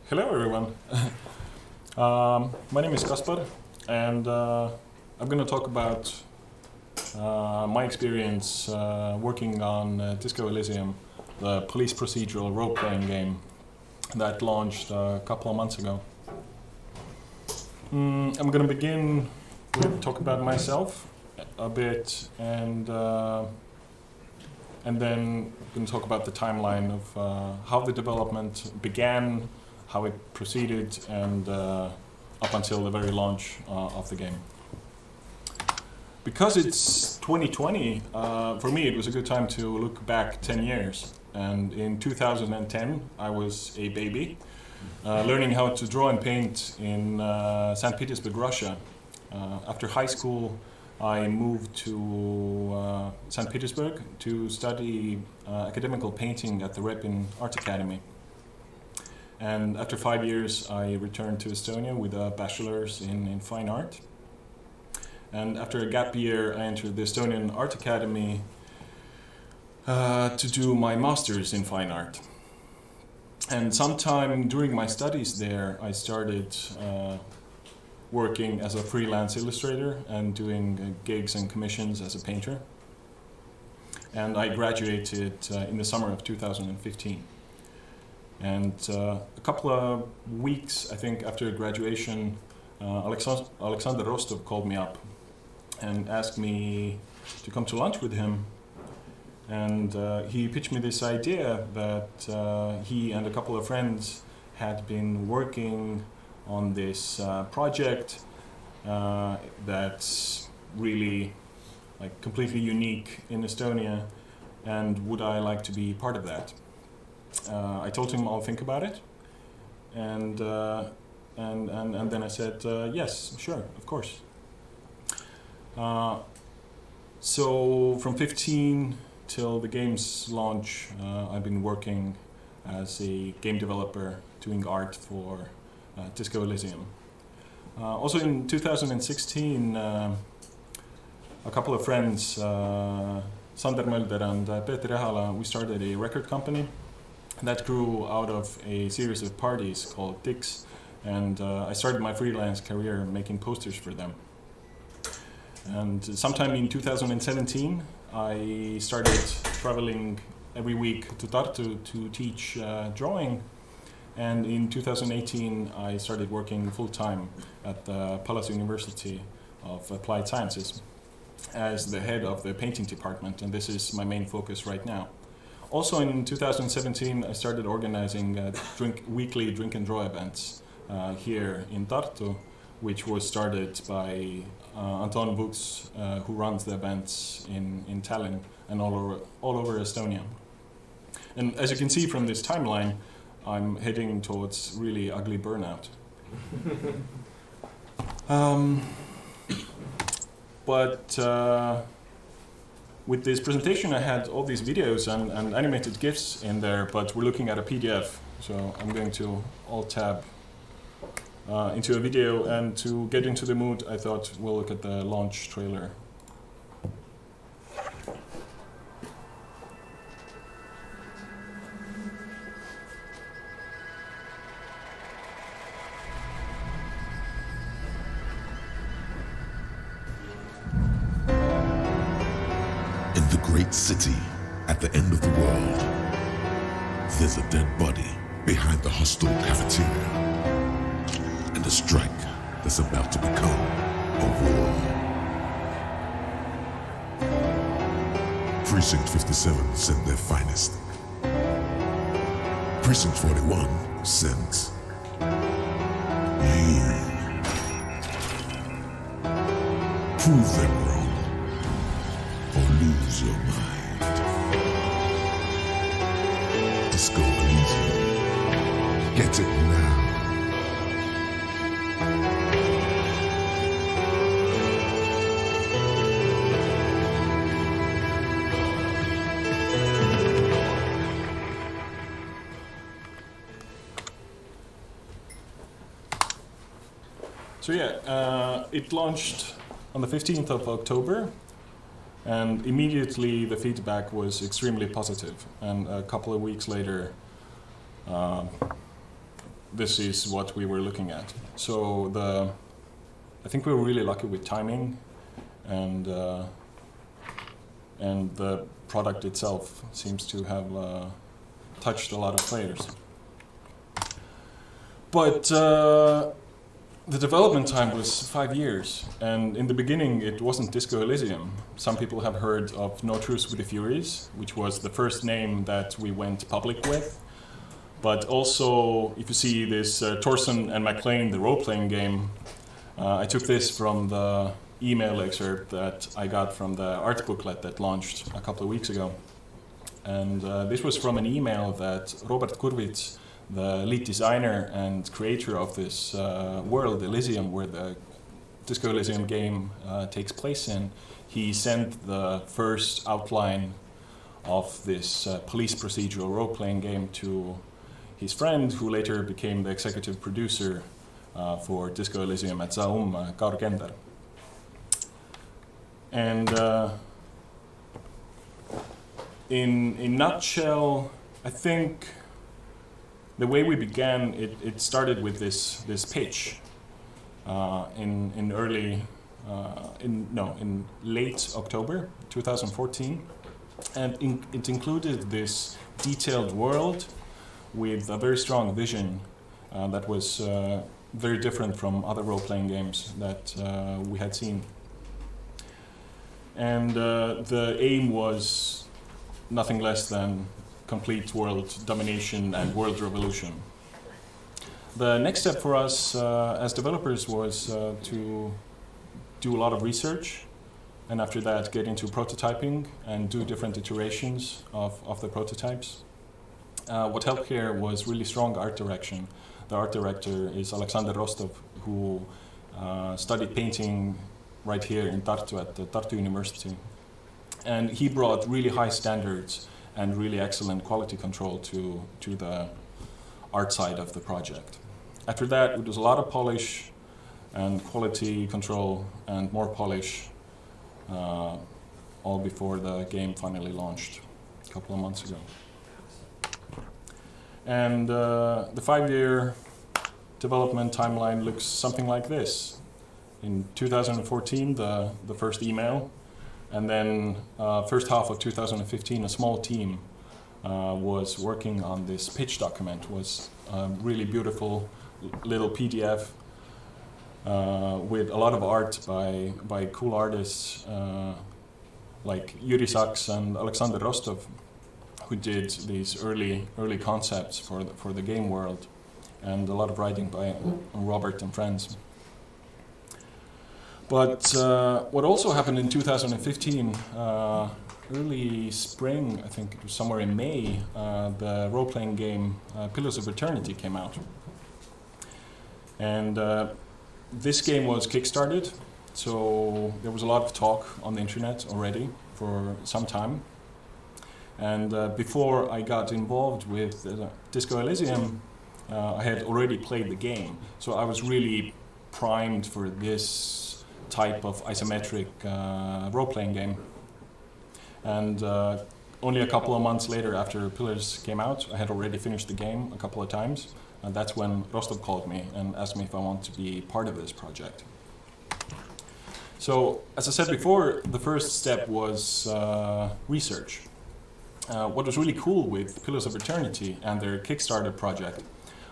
Hello everyone. My name is Kaspar, and I'm going to talk about my experience working on Disco Elysium, the police procedural role-playing game that launched a couple of months ago. I'm going to begin with talk about myself a bit, and then going to talk about the timeline of how the development began, how it proceeded, and up until the very launch of the game. Because it's 2020, for me it was a good time to look back 10 years. And in 2010, I was a baby, learning how to draw and paint in St. Petersburg, Russia. After high school, I moved to St. Petersburg to study academical painting at the Repin Art Academy. And after 5 years, I returned to Estonia with a bachelor's in fine art. And after a gap year, I entered the Estonian Art Academy to do my master's in fine art. And sometime during my studies there, I started working as a freelance illustrator and doing gigs and commissions as a painter. And I graduated in the summer of 2015. And a couple of weeks, I think, after graduation, Alexander Rostov called me up and asked me to come to lunch with him. And he pitched me this idea that he and a couple of friends had been working on this project that's really completely unique in Estonia, and would I like to be part of that? I told him I'll think about it, and then I said yes, sure, of course. So from 15 till the game's launch, I've been working as a game developer doing art for Disco Elysium. Also in 2016, a couple of friends, Sander Mölder and Peeter Ehala, we started a record company that grew out of a series of parties called Dix, and I started my freelance career making posters for them. And sometime in 2017, I started traveling every week to Tartu to teach drawing, and in 2018 I started working full-time at the Pallas University of Applied Sciences as the head of the painting department, and this is my main focus right now. Also in 2017, I started organizing weekly drink and draw events here in Tartu, which was started by Anton Vuks, who runs the events in Tallinn and all over Estonia. And as you can see from this timeline, I'm heading towards really ugly burnout. But with this presentation, I had all these videos and animated GIFs in there, but we're looking at a PDF, so I'm going to Alt-Tab into a video, and to get into the mood, I thought we'll look at the launch trailer. Great city at the end of the world, there's a dead body behind the hostile cafeteria, and a strike that's about to become a war. Precinct 57 sent their finest. Precinct 41 sends you. Prove them wrong or lose your mind. Disco Elysium. Get it now. So yeah, it launched on the 15th of October, and immediately the feedback was extremely positive. And a couple of weeks later, this is what we were looking at. So I think we were really lucky with timing, and the product itself seems to have touched a lot of players. But the development time was 5 years, and in the beginning it wasn't Disco Elysium. Some people have heard of No Truce with the Furies, which was the first name that we went public with. But also, if you see this Thorson and McLean, the role-playing game, I took this from the email excerpt that I got from the art booklet that launched a couple of weeks ago. And this was from an email that Robert Kurvits, the lead designer and creator of this world, Elysium, where the Disco Elysium game takes place in, he sent the first outline of this police procedural role-playing game to his friend, who later became the executive producer for Disco Elysium at Zaum, Kaur Kender. And in a nutshell, I think the way we began, it started with this pitch in late October 2014, and it included this detailed world with a very strong vision that was very different from other role-playing games that we had seen. And the aim was nothing less than complete world domination and world revolution. The next step for us as developers was to do a lot of research, and after that get into prototyping and do different iterations of the prototypes. What helped here was really strong art direction. The art director is Alexander Rostov, who studied painting right here in Tartu at the Tartu University. And he brought really high standards and really excellent quality control to the art side of the project. After that, it was a lot of polish and quality control and more polish, all before the game finally launched a couple of months ago. And the 5-year development timeline looks something like this. In 2014, the first email, and then first half of 2015, a small team was working on this pitch document. It was a really beautiful little PDF with a lot of art by cool artists like Yuri Saks and Alexander Rostov, who did these early concepts for the game world, and a lot of writing by Robert and friends. But what also happened in 2015, early spring, I think it was somewhere in May, the role-playing game Pillars of Eternity came out. And this game was kickstarted, so there was a lot of talk on the internet already for some time. And before I got involved with Disco Elysium, I had already played the game, so I was really primed for this type of isometric role-playing game. And only a couple of months later, after Pillars came out, I had already finished the game a couple of times, and that's when Rostov called me and asked me if I want to be part of this project. So, as I said before, the first step was research. What was really cool with Pillars of Eternity and their Kickstarter project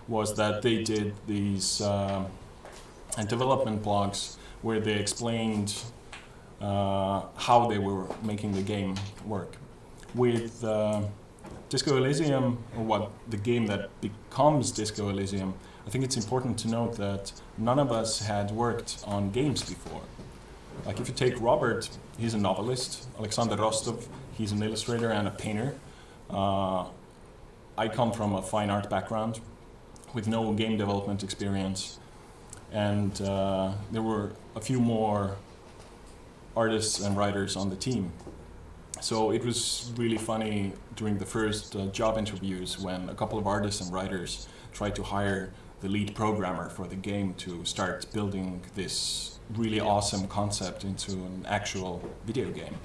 was that they did these development blogs where they explained how they were making the game work. With Disco Elysium, or the game that becomes Disco Elysium, I think it's important to note that none of us had worked on games before. Like if you take Robert, he's a novelist. Alexander Rostov, he's an illustrator and a painter. I come from a fine art background with no game development experience. And there were a few more artists and writers on the team. So it was really funny during the first job interviews when a couple of artists and writers tried to hire the lead programmer for the game to start building this really awesome concept into an actual video game.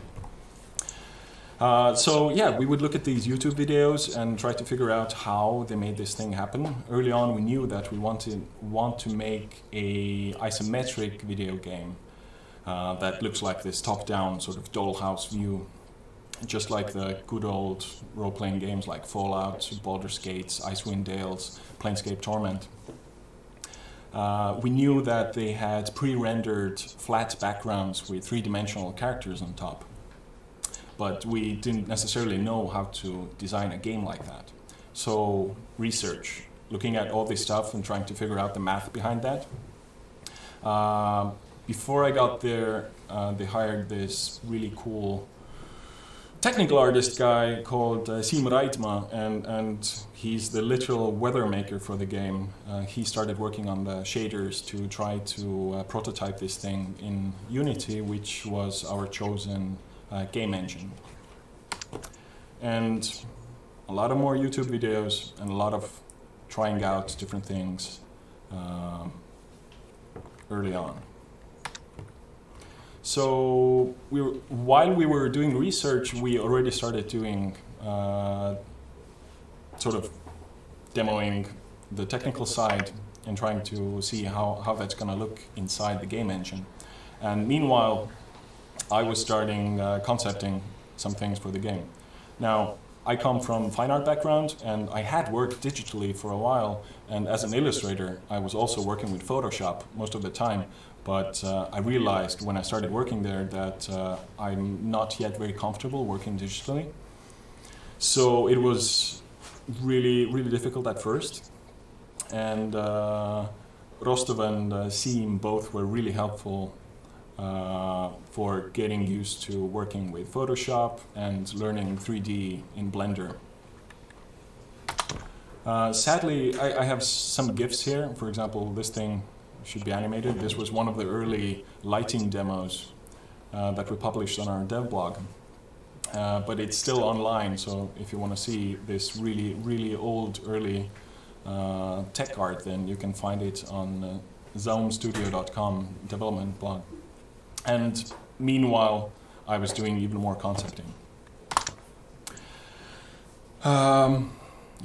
So yeah, we would look at these YouTube videos and try to figure out how they made this thing happen. Early on, we knew that we want to make a isometric video game that looks like this top-down sort of dollhouse view, just like the good old role-playing games like Fallout, Baldur's Gate, Icewind Dale's, Planescape Torment. We knew that they had pre-rendered flat backgrounds with three-dimensional characters on top, but we didn't necessarily know how to design a game like that. So research, looking at all this stuff and trying to figure out the math behind that. Before I got there, they hired this really cool technical artist guy called Siim Raidma, and he's the literal weather maker for the game. He started working on the shaders to try to prototype this thing in Unity, which was our chosen game engine. And a lot of more YouTube videos and a lot of trying out different things early on. So while we were doing research, we already started doing sort of demoing the technical side and trying to see how that's going to look inside the game engine. And meanwhile, I was starting concepting some things for the game. Now, I come from fine art background, and I had worked digitally for a while, and as an illustrator, I was also working with Photoshop most of the time, but I realized when I started working there that I'm not yet very comfortable working digitally. So it was really, really difficult at first, and Rostov and Siim both were really helpful for getting used to working with Photoshop and learning 3D in Blender. Sadly, I have some GIFs here. For example, this thing should be animated. This was one of the early lighting demos that we published on our dev blog. But it's still online, so if you want to see this really, really old, early tech art, then you can find it on zonestudio.com development blog. And meanwhile, I was doing even more concepting.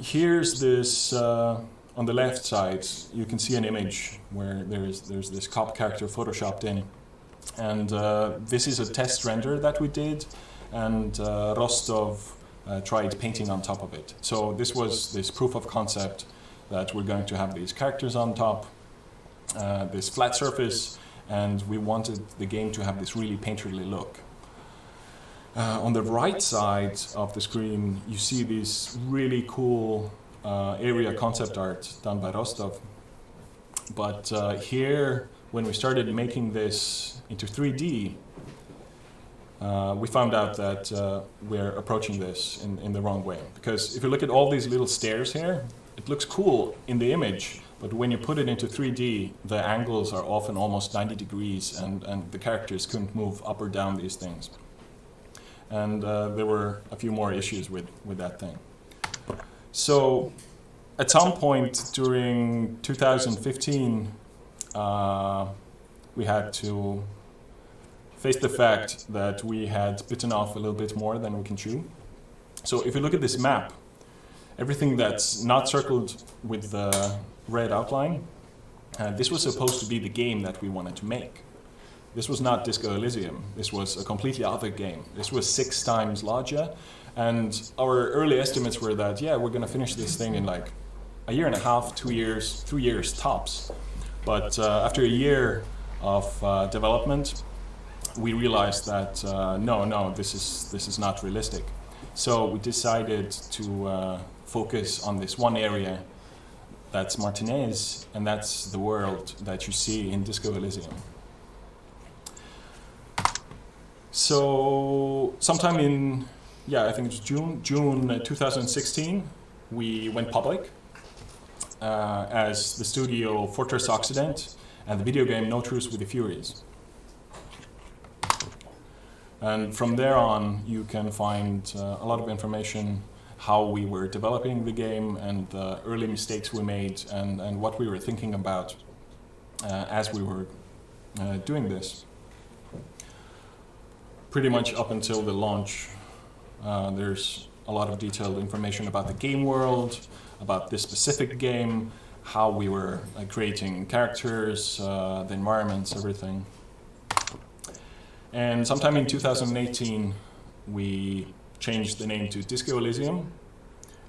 Here's this, on the left side, you can see an image where there's this cop character photoshopped in. And this is a test render that we did, and Rostov tried painting on top of it. So this was this proof of concept that we're going to have these characters on top, this flat surface, and we wanted the game to have this really painterly look. On the right side of the screen, you see this really cool area concept art done by Rostov. But here, when we started making this into 3D, we found out that we're approaching this in the wrong way. Because if you look at all these little stairs here, it looks cool in the image, but when you put it into 3D, the angles are often almost 90 degrees, and the characters couldn't move up or down these things. And there were a few more issues with that thing. So at some point during 2015, we had to face the fact that we had bitten off a little bit more than we can chew. So if you look at this map, everything that's not circled with the red outline, this was supposed to be the game that we wanted to make. This was not Disco Elysium. This was a completely other game. This was 6 times larger, and our early estimates were that, yeah, we're going to finish this thing in like a year and a half, 2 years, 3 years tops. But after a year of development, we realized that no, this is not realistic. So we decided to focus on this one area. That's Martinez, and that's the world that you see in Disco Elysium. So sometime in, I think it's June 2016, we went public as the studio Fortress Occident and the video game No Truce with the Furies. And from there on, you can find a lot of information how we were developing the game and the early mistakes we made and what we were thinking about as we were doing this. Pretty much up until the launch, there's a lot of detailed information about the game world, about this specific game, how we were creating characters, the environments, everything. And sometime in 2018, we changed the name to Disco Elysium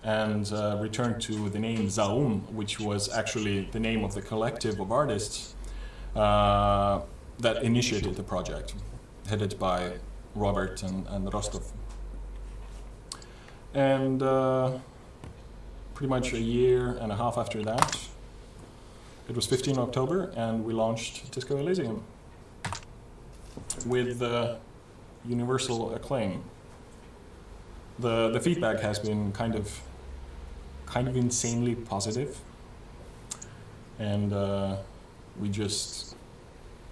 and returned to the name Zaum, which was actually the name of the collective of artists that initiated the project, headed by Robert and Rostov. And pretty much a year and a half after that, it was 15 October, and we launched Disco Elysium with universal acclaim. The feedback has been kind of insanely positive, and we just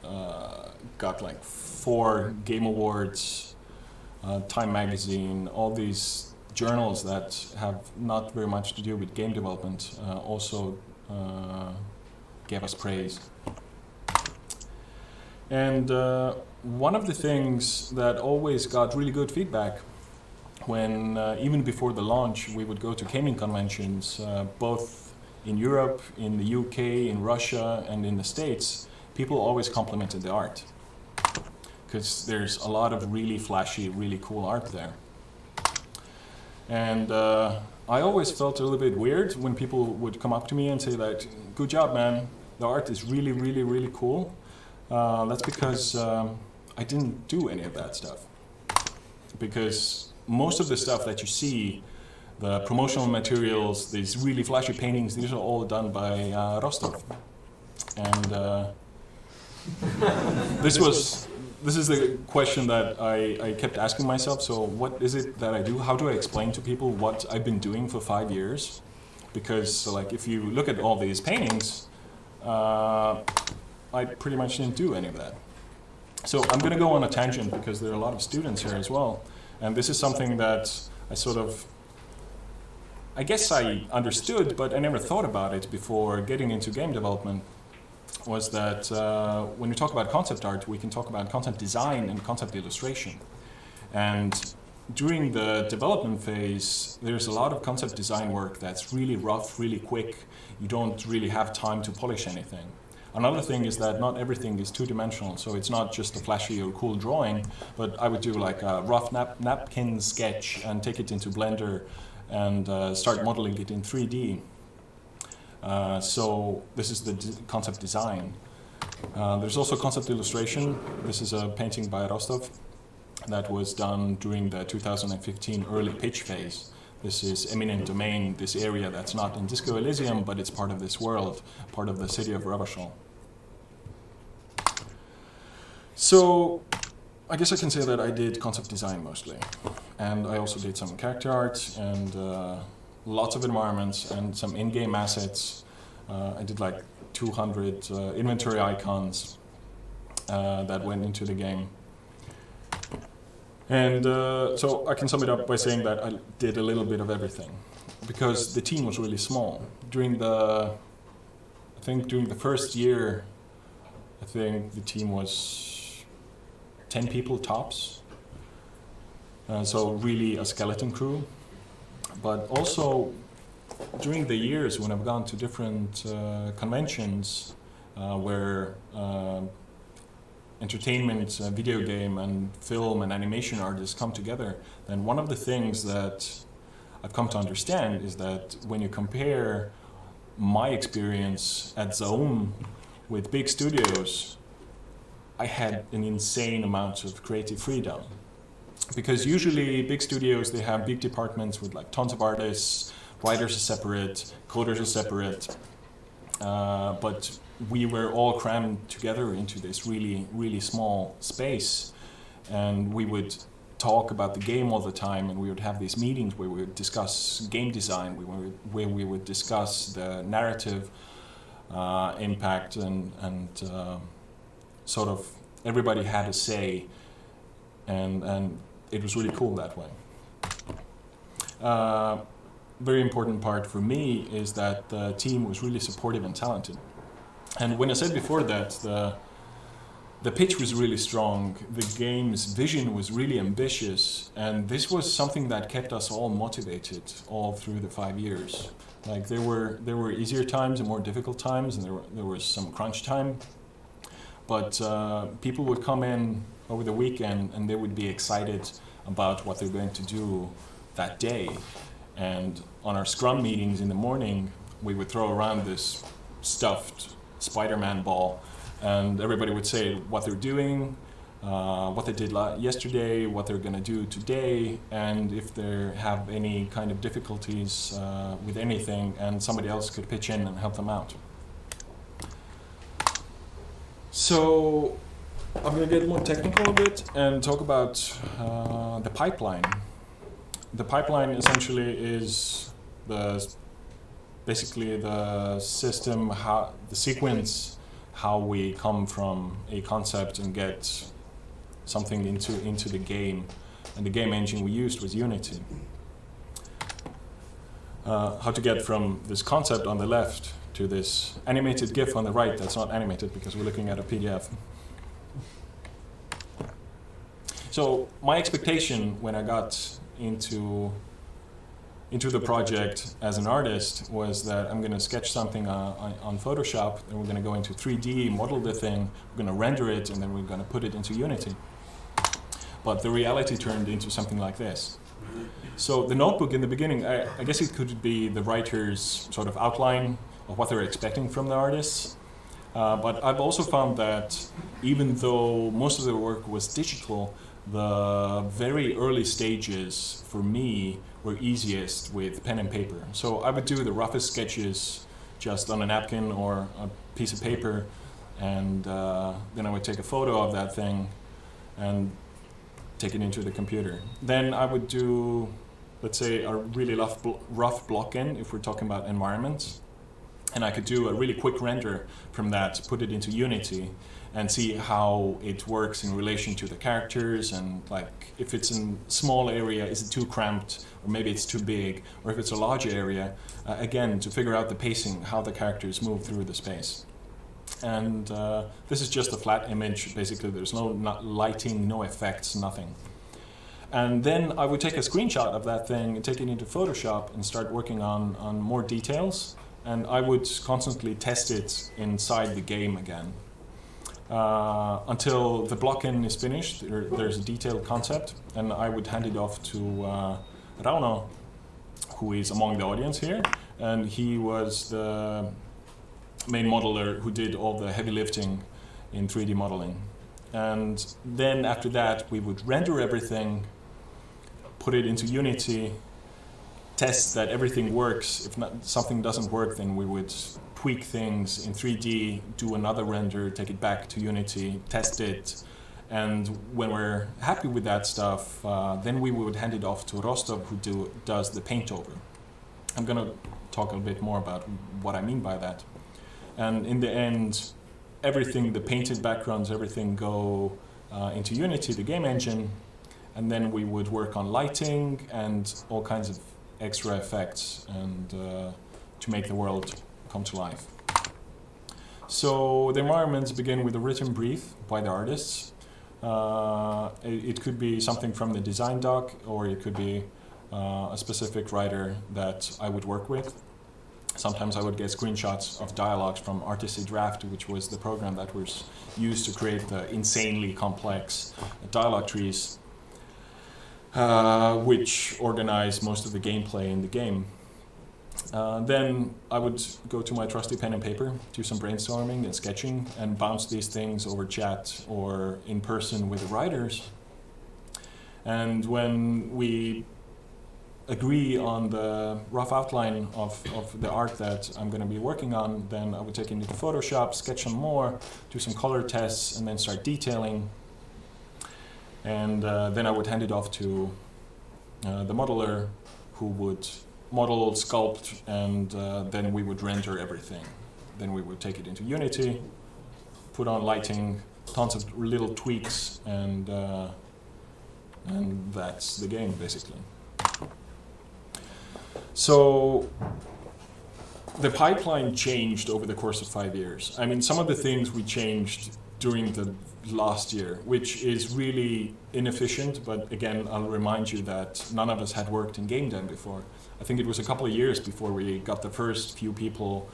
got like 4 Game Awards, Time Magazine, all these journals that have not very much to do with game development also gave us praise. And one of the things that always got really good feedback when, even before the launch, we would go to gaming conventions, both in Europe, in the UK, in Russia, and in the States, people always complimented the art. Because there's a lot of really flashy, really cool art there. And I always felt a little bit weird when people would come up to me and say that, good job, man, the art is really, really, really cool. That's because I didn't do any of that stuff. Because most of the stuff that you see, the promotional materials, these really flashy paintings, these are all done by Rostov. And this is the question that I kept asking myself. So what is it that I do? How do I explain to people what I've been doing for 5 years? Because like if you look at all these paintings, I pretty much didn't do any of that. So I'm going to go on a tangent because there are a lot of students here as well. And this is something that I guess I understood, but I never thought about it before getting into game development, was that when we talk about concept art, we can talk about concept design and concept illustration. And during the development phase, there's a lot of concept design work that's really rough, really quick. You don't really have time to polish anything. Another thing is that not everything is two-dimensional, so it's not just a flashy or cool drawing, but I would do like a rough napkin sketch and take it into Blender and start modeling it in 3D. So this is the concept design. There's also concept illustration. This is a painting by Rostov that was done during the 2015 early pitch phase. This is eminent domain, this area that's not in Disco Elysium, but it's part of this world, part of the city of Ravachol. So I guess I can say that I did concept design mostly. And I also did some character art and lots of environments and some in-game assets. I did like 200 inventory icons that went into the game. And so I can sum it up by saying that I did a little bit of everything because the team was really small. During the first year, I think the team was 10 people tops. So really a skeleton crew. But also during the years when I've gone to different conventions where entertainment, video game and film and animation artists come together, then one of the things that I've come to understand is that when you compare my experience at Zaum with big studios, I had an insane amount of creative freedom. Because usually big studios, they have big departments with like tons of artists, writers are separate, coders are separate, but we were all crammed together into this really, really small space, and we would talk about the game all the time, and we would have these meetings where we would discuss game design, where we would discuss the narrative impact, and sort of everybody had a say, and it was really cool that way. Very important part for me is that the team was really supportive and talented. And when I said before that the pitch was really strong, the game's vision was really ambitious, and this was something that kept us all motivated all through the 5 years. Like there were easier times and more difficult times, and there was some crunch time, but people would come in over the weekend and they would be excited about what they're going to do that day. And on our Scrum meetings in the morning, we would throw around this stuffed Spider-Man ball, and everybody would say what they're doing, what they did yesterday, what they're going to do today, and if they have any kind of difficulties with anything, and somebody else could pitch in and help them out. So I'm going to get more technical a bit and talk about the pipeline. The pipeline essentially is basically the system, the sequence, how we come from a concept and get something into the game. And the game engine we used was Unity. How to get from this concept on the left to this animated GIF on the right that's not animated because we're looking at a PDF. So my expectation when I got into the project as an artist was that I'm going to sketch something on Photoshop, and we're going to go into 3D, model the thing, we're going to render it, and then we're going to put it into Unity. But the reality turned into something like this. So the notebook in the beginning, I guess it could be the writer's sort of outline of what they're expecting from the artists. But I've also found that even though most of the work was digital, the very early stages for me were easiest with pen and paper. So I would do the roughest sketches just on a napkin or a piece of paper, and then I would take a photo of that thing and take it into the computer. Then I would do, let's say, a really rough block-in if we're talking about environments. And I could do a really quick render from that, put it into Unity, and see how it works in relation to the characters, and like if it's in a small area, is it too cramped, or maybe it's too big, or if it's a large area, again, to figure out the pacing, how the characters move through the space. And this is just a flat image, basically there's no lighting, no effects, nothing. And then I would take a screenshot of that thing and take it into Photoshop and start working on more details. And I would constantly test it inside the game again. Until the block-in is finished, there's a detailed concept, and I would hand it off to Rauno, who is among the audience here, and he was the main modeler who did all the heavy lifting in 3D modeling. And then after that, we would render everything, put it into Unity, test that everything works. If something doesn't work, then we would tweak things in 3D, do another render, take it back to Unity, test it, and when we're happy with that stuff, then we would hand it off to Rostov, who does the paint over. I'm going to talk a bit more about what I mean by that. And in the end, everything, the painted backgrounds, everything go into Unity, the game engine, and then we would work on lighting and all kinds of extra effects and to make the world come to life. So the environments begin with a written brief by the artists. It could be something from the design doc, or it could be a specific writer that I would work with. Sometimes I would get screenshots of dialogues from Artistic Draft, which was the program that was used to create the insanely complex dialogue trees, which organize most of the gameplay in the game. Then I would go to my trusty pen and paper, do some brainstorming and sketching, and bounce these things over chat or in person with the writers. And when we agree on the rough outline of the art that I'm going to be working on, then I would take it into Photoshop, sketch some more, do some color tests, and then start detailing. And then I would hand it off to the modeler, who would model, sculpt, and then we would render everything. Then we would take it into Unity, put on lighting, tons of little tweaks, and that's the game, basically. So the pipeline changed over the course of 5 years. I mean, some of the things we changed during the last year, which is really inefficient, but again, I'll remind you that none of us had worked in game dev before. I think it was a couple of years before we got the first few people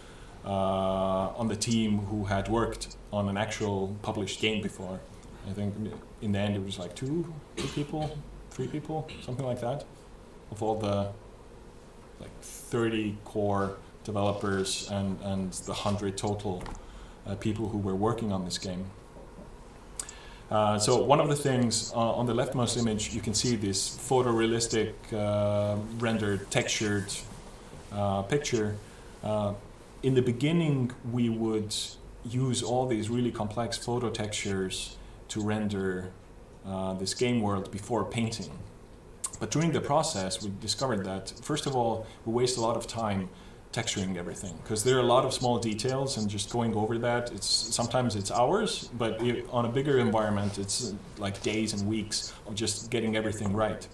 on the team who had worked on an actual published game before. I think in the end it was like two people, 3 people, something like that, of all the like 30 core developers and the 100 total people who were working on this game. So one of the things on the leftmost image, you can see this photorealistic rendered textured picture. In the beginning, we would use all these really complex photo textures to render this game world before painting. But during the process, we discovered that, first of all, we waste a lot of time texturing everything, because there are a lot of small details, and just going over that, sometimes it's hours, but on a bigger environment, it's like days and weeks of just getting everything right.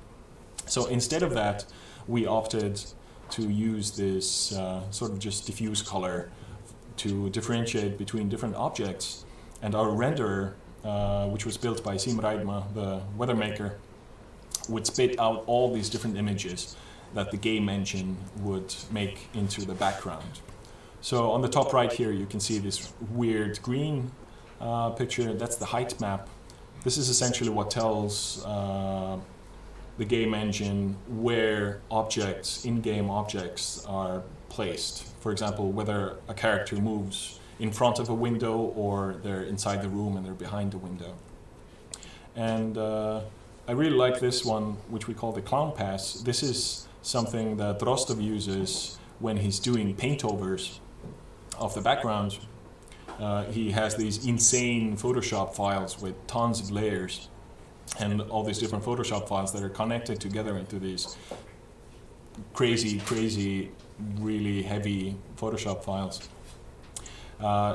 So instead of that, we opted to use this sort of just diffuse color to differentiate between different objects, and our renderer, which was built by Sim Reidma, the weather maker, would spit out all these different images that the game engine would make into the background. So on the top right here, you can see this weird green picture. That's the height map. This is essentially what tells the game engine where objects, in-game objects, are placed. For example, whether a character moves in front of a window or they're inside the room and they're behind the window. And I really like this one, which we call the clown pass. This is something that Rostov uses when he's doing paintovers of the background. He has these insane Photoshop files with tons of layers and all these different Photoshop files that are connected together into these crazy, really heavy Photoshop files.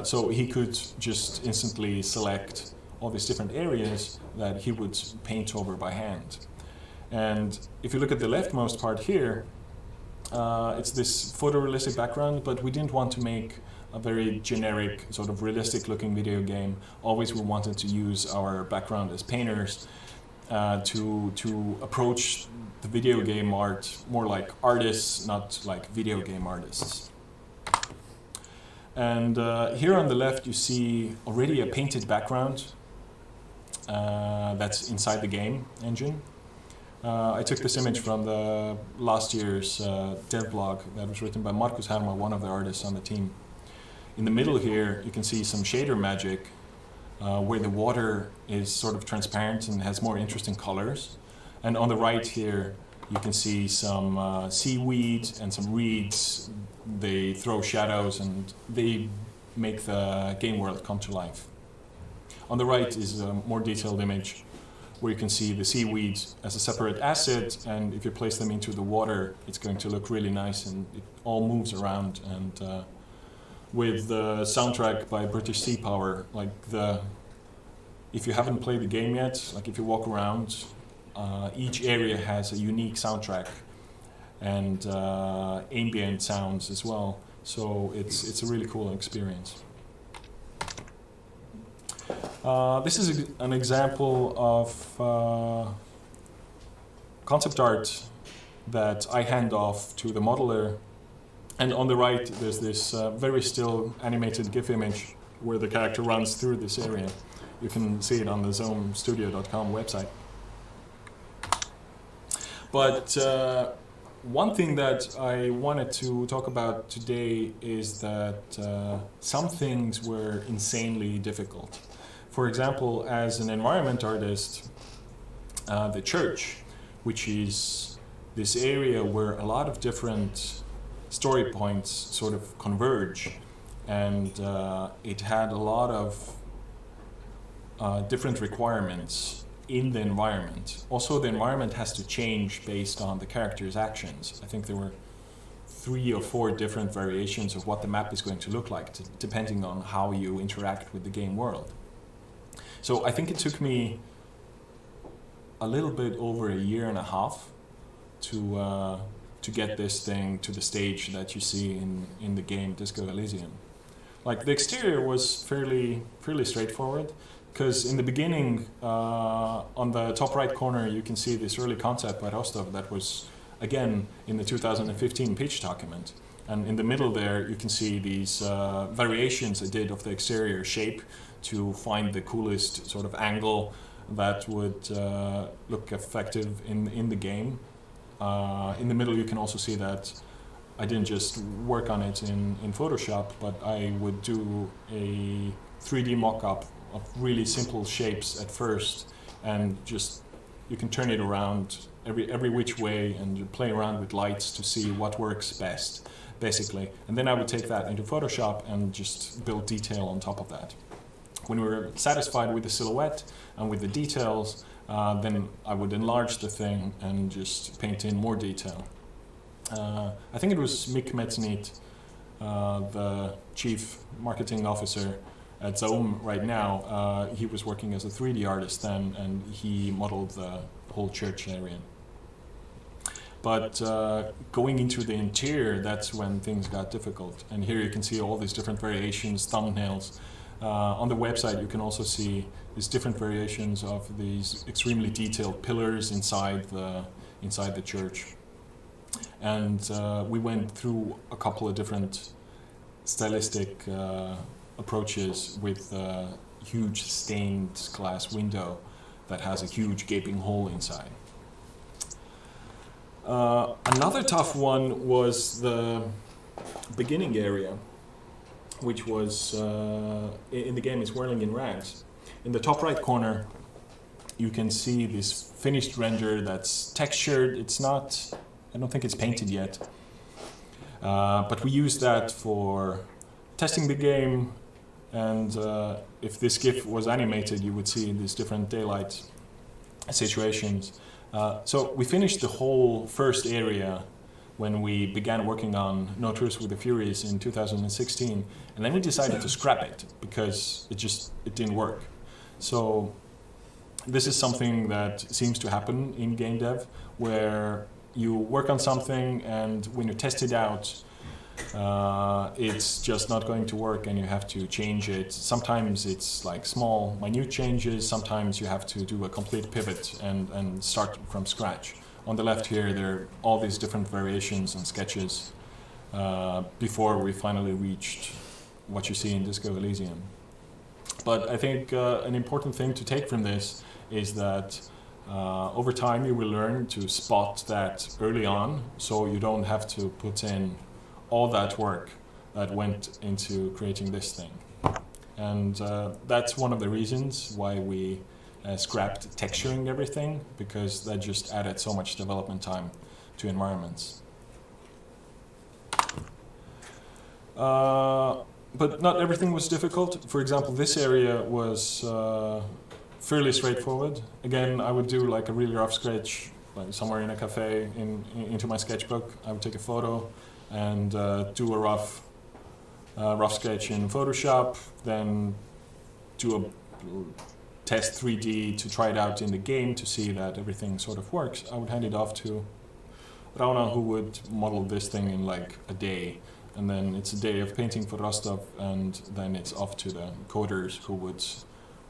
So he could just instantly select all these different areas that he would paint over by hand. And if you look at the leftmost part here, it's this photorealistic background, but we didn't want to make a very generic, sort of realistic looking video game. Always we wanted to use our background as painters to approach the video game art more like artists, not like video game artists. And here on the left you see already a painted background that's inside the game engine. I took this image from the last year's dev blog that was written by Markus Herma, one of the artists on the team. In the middle here, you can see some shader magic where the water is sort of transparent and has more interesting colors. And on the right here, you can see some seaweed and some reeds. They throw shadows and they make the game world come to life. On the right is a more detailed image where you can see the seaweed as a separate asset, and if you place them into the water, it's going to look really nice and it all moves around. And with the soundtrack by British Sea Power, if you haven't played the game yet, like if you walk around, each area has a unique soundtrack and ambient sounds as well. So it's a really cool experience. This is an example of concept art that I hand off to the modeler. And on the right, there's this very still animated GIF image where the character runs through this area. You can see it on the zomestudio.com website. But one thing that I wanted to talk about today is that some things were insanely difficult. For example, as an environment artist, the church, which is this area where a lot of different story points sort of converge, and it had a lot of different requirements in the environment. Also, the environment has to change based on the character's actions. I think there were 3 or 4 different variations of what the map is going to look like, depending on how you interact with the game world. So I think it took me a little bit over a year and a half to get this thing to the stage that you see in the game Disco Elysium. Like, the exterior was fairly straightforward. because in the beginning, on the top right corner, you can see this early concept by Rostov that was, again, in the 2015 pitch document. And in the middle there, you can see these variations I did of the exterior shape to find the coolest sort of angle that would look effective in the game. In the middle, you can also see that I didn't just work on it in Photoshop, but I would do a 3D mock-up of really simple shapes at first, and just you can turn it around every which way and you play around with lights to see what works best, basically. And then I would take that into Photoshop and just build detail on top of that. When we were satisfied with the silhouette and with the details, then I would enlarge the thing and just paint in more detail. I think it was Mick Metzenit, the chief marketing officer at Zaum right now. He was working as a 3D artist then, and he modeled the whole church area. But going into the interior, that's when things got difficult. And here you can see all these different variations, thumbnails. On the website, you can also see these different variations of these extremely detailed pillars inside the church. And we went through a couple of different stylistic approaches with a huge stained glass window that has a huge gaping hole inside. Another tough one was the beginning area, which was in the game is Whirling in Rags. In the top right corner, you can see this finished render that's textured. It's not, I don't think it's painted yet. But we used that for testing the game, and if this GIF was animated, you would see these different daylight situations. So we finished the whole first area when we began working on No Truce with the Furies in 2016, and then we decided to scrap it because it didn't work. So this is something that seems to happen in game dev, where you work on something and when you test it out, it's just not going to work and you have to change it. Sometimes it's like small, minute changes. Sometimes you have to do a complete pivot and start from scratch. On the left here, there are all these different variations and sketches before we finally reached what you see in Disco Elysium. But I think an important thing to take from this is that over time you will learn to spot that early on, so you don't have to put in all that work that went into creating this thing. And that's one of the reasons why we scrapped texturing everything, because that just added so much development time to environments. But not everything was difficult. For example, this area was fairly straightforward. Again, I would do like a really rough sketch, like somewhere in a cafe, into my sketchbook. I would take a photo and do a rough sketch in Photoshop, then do a test 3D to try it out in the game to see that everything sort of works. I would hand it off to Rauna, who would model this thing in like a day. And then it's a day of painting for Rostov, and then it's off to the coders who would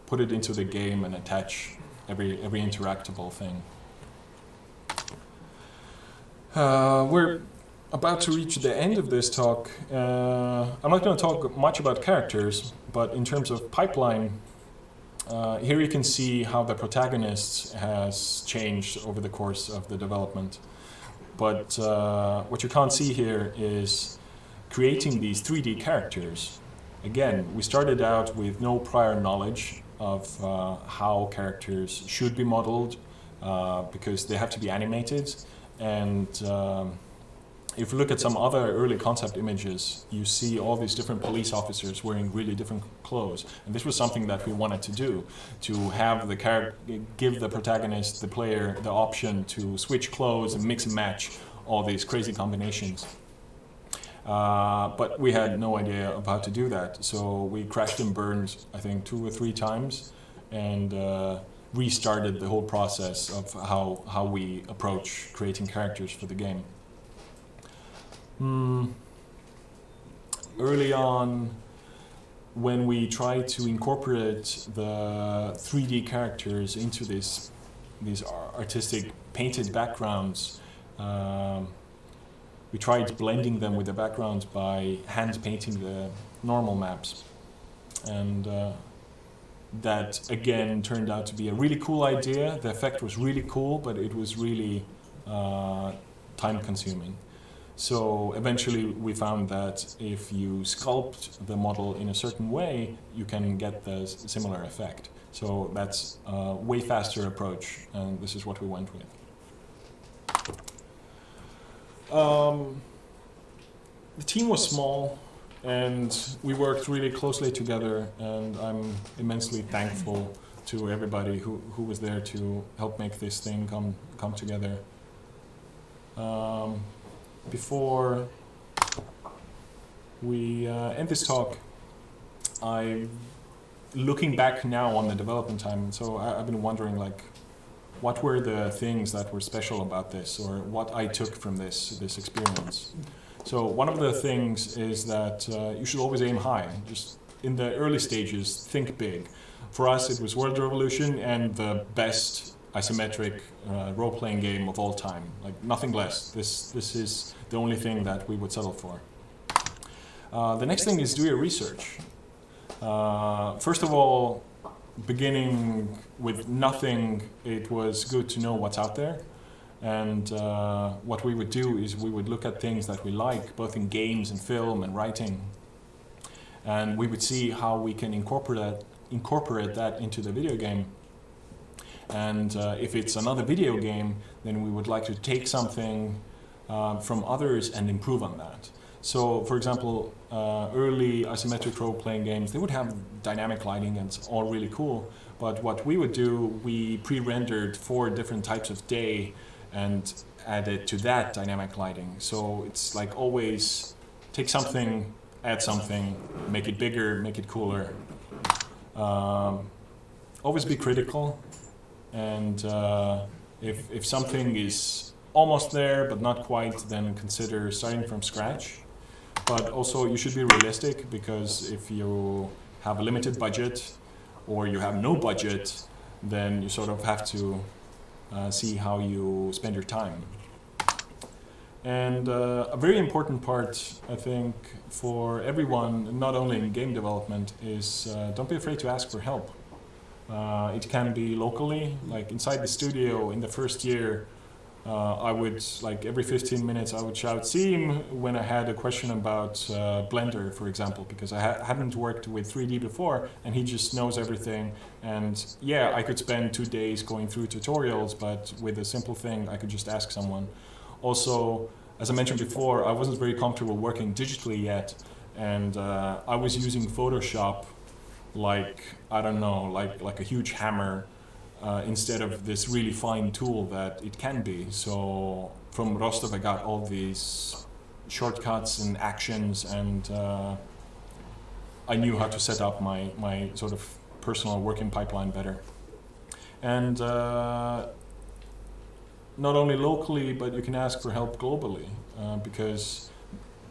put it into the game and attach every interactable thing. We're about to reach the end of this talk. I'm not going to talk much about characters, but in terms of pipeline, here you can see how the protagonist has changed over the course of the development. But what you can't see here is creating these 3D characters. Again, we started out with no prior knowledge of how characters should be modeled because they have to be animated. And if you look at some other early concept images, you see all these different police officers wearing really different clothes. And this was something that we wanted to do, to have the give the protagonist, the player, the option to switch clothes and mix and match all these crazy combinations. But we had no idea of how to do that, so we crashed and burned, I think, 2 or 3 times, and restarted the whole process of how we approach creating characters for the game. Early on, when we tried to incorporate the 3D characters into these artistic painted backgrounds, we tried blending them with the backgrounds by hand painting the normal maps. And that again turned out to be a really cool idea. The effect was really cool, but it was really time consuming. So eventually we found that if you sculpt the model in a certain way, you can get the similar effect. So that's a way faster approach, and this is what we went with. The team was small, and we worked really closely together, and I'm immensely thankful to everybody who was there to help make this thing come together. Before we end this talk, looking back now on the development time, so I've been wondering, like, what were the things that were special about this, or what I took from this experience. So one of the things is that you should always aim high. Just in the early stages, think big. For us, it was World Revolution and the best isometric role-playing game of all time. Like, nothing less. This is the only thing that we would settle for. The next thing is do your research. First of all, beginning with nothing, it was good to know what's out there. And what we would do is we would look at things that we like, both in games and film and writing. And we would see how we can incorporate that into the video game. And if it's another video game, then we would like to take something from others and improve on that. So, for example, early isometric role-playing games, they would have dynamic lighting, and it's all really cool. But what we would do, we pre-rendered 4 different types of day and added to that dynamic lighting. So it's like always take something, add something, make it bigger, make it cooler. Always be critical. And if something is almost there but not quite, then consider starting from scratch. But also you should be realistic, because if you have a limited budget or you have no budget, then you sort of have to see how you spend your time. And a very important part, I think, for everyone, not only in game development, is don't be afraid to ask for help. It can be locally, like inside the studio in the first year. I would, like every 15 minutes, I would shout "Seam" when I had a question about Blender, for example, because I hadn't worked with 3D before, and he just knows everything. And yeah, I could spend 2 days going through tutorials, but with a simple thing, I could just ask someone. Also, as I mentioned before, I wasn't very comfortable working digitally yet, and I was using Photoshop like, I don't know, like a huge hammer, instead of this really fine tool that it can be. So from Rostov I got all these shortcuts and actions, and I knew how to set up my sort of personal working pipeline better. And not only locally, but you can ask for help globally, because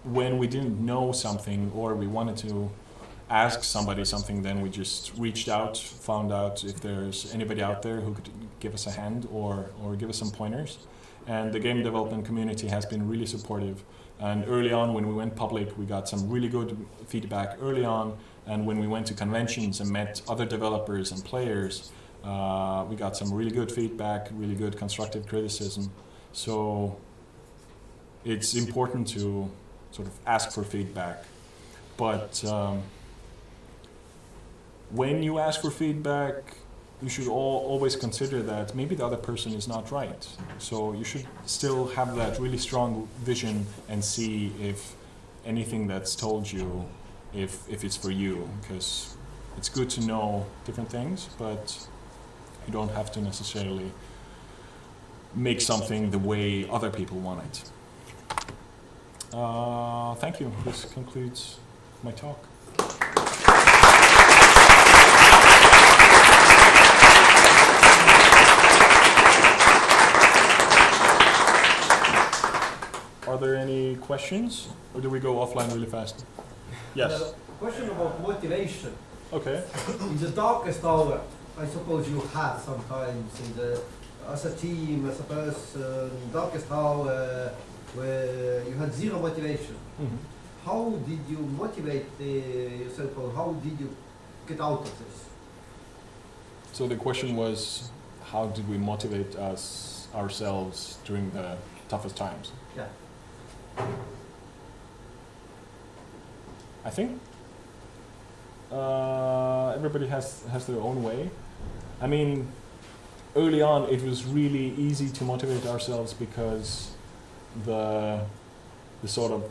when we didn't know something or we wanted to ask somebody something, then we just reached out, found out if there's anybody out there who could give us a hand or give us some pointers. And the game development community has been really supportive. And early on, when we went public, we got some really good feedback early on. And when we went to conventions and met other developers and players, we got some really good feedback, really good constructive criticism. So it's important to sort of ask for feedback. But when you ask for feedback, you should always consider that maybe the other person is not right. So you should still have that really strong vision and see if anything that's told you, if it's for you, because it's good to know different things, but you don't have to necessarily make something the way other people want it. Thank you. This concludes my talk. Are there any questions, or do we go offline really fast? Yes. question about motivation. Okay. In the darkest hour, I suppose you had sometimes as a team, as a person, darkest hour where you had zero motivation. Mm-hmm. How did you motivate yourself, or how did you get out of this? So the question was, how did we motivate ourselves during the toughest times? Yeah. I think everybody has their own way. I mean, early on it was really easy to motivate ourselves because the sort of